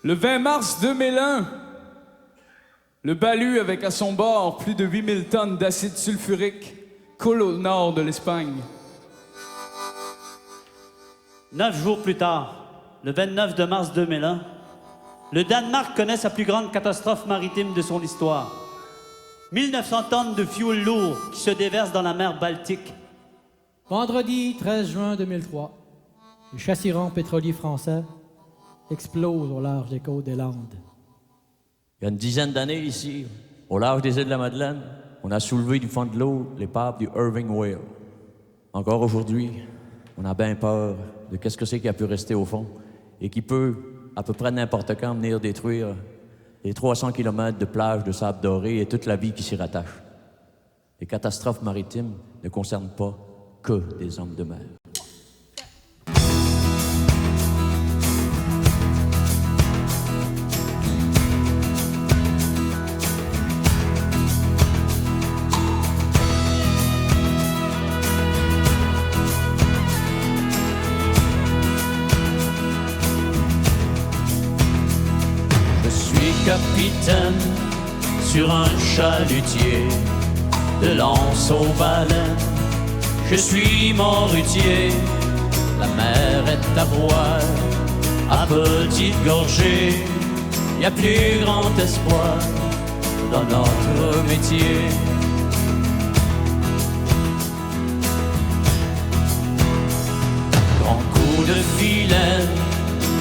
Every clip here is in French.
Le 20 mars 2001, le Bahlut, avec à son bord plus de 8000 tonnes d'acide sulfurique, coule au nord de l'Espagne. 9 jours plus tard, le 29 de mars 2001, le Danemark connaît sa plus grande catastrophe maritime de son histoire. 1900 tonnes de fioul lourd qui se déversent dans la mer Baltique. Vendredi 13 juin 2003, le chassiron pétrolier français explose au large des côtes des Landes. Il y a une dizaine d'années ici, au large des îles de la Madeleine, on a soulevé du fond de l'eau l'épave du Irving Whale. Encore aujourd'hui, on a bien peur de qu'est-ce que c'est qui a pu rester au fond et qui peut, à peu près n'importe quand, venir détruire les 300 km de plage de sable doré et toute la vie qui s'y rattache. Les catastrophes maritimes ne concernent pas que des hommes de mer. Capitaine sur un chalutier de l'anse aux baleines. Je suis morutier, la mer est à boire, à petite gorgée. Y a plus grand espoir dans notre métier. Grand coup de filet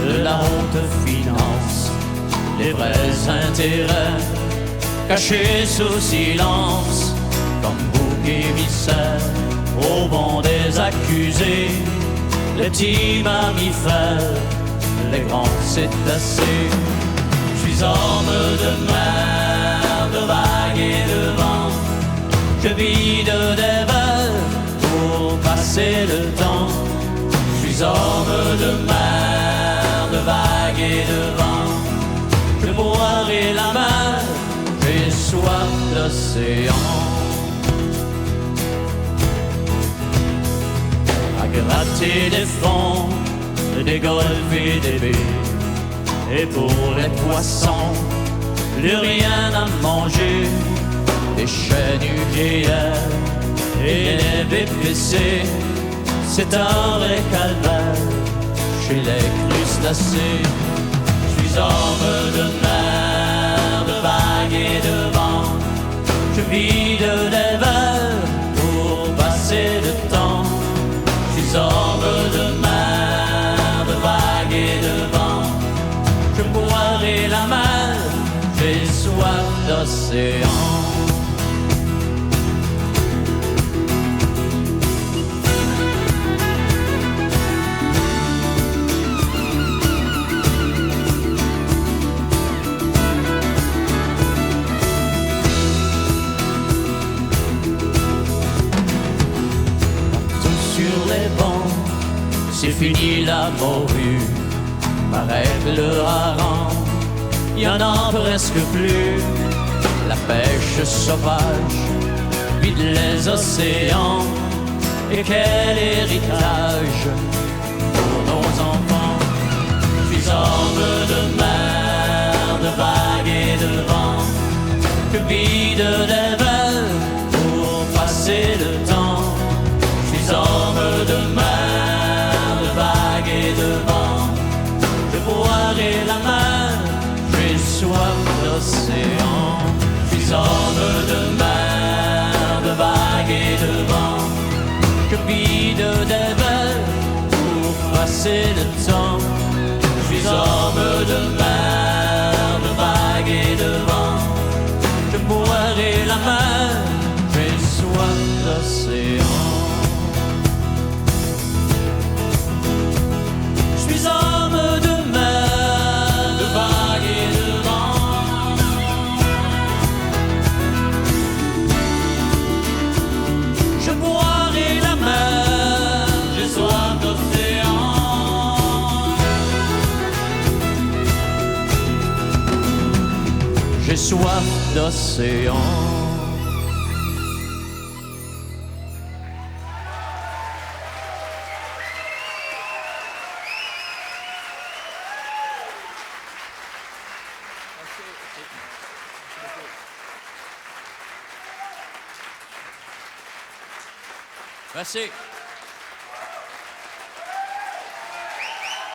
de la haute finance, les vrais intérêts cachés sous silence, comme bouc émissaire au banc des accusés, les petits mammifères, les grands cétacés. Je suis homme de mer, de vagues et de vent, je vide des verres pour passer le temps. Je suis homme de mer, de vagues et de vent, je boirai la mer, j'ai soif d'océan. À gratter des fonds, des golfes et des baies, et pour les poissons, plus rien à manger. Des chenilles et des BPC, c'est un vrai calvaire chez les crustacés. Je suis homme de mer, de vagues et de vent, je vide des verres pour passer le temps. Je suis homme de mer, de vagues et de vent, je boirai la mer, j'ai soif d'océan. C'est fini la morue, paraît que le hareng, y en a presque plus. La pêche sauvage vide les océans, et quel héritage pour nos enfants. Je suis homme de mer, de vagues et de vent, je vide des verres pour passer le temps. Je suis homme de mer, de vent, je boirai la mer, j'ai soif d'océan. Je suis homme de mer, de vagues et de vent, je vide des verres pour passer le temps. Je suis homme de mer, de vagues et de vent, je boirai la mer, j'ai soif d'océan. J'ai soif d'océan. Merci.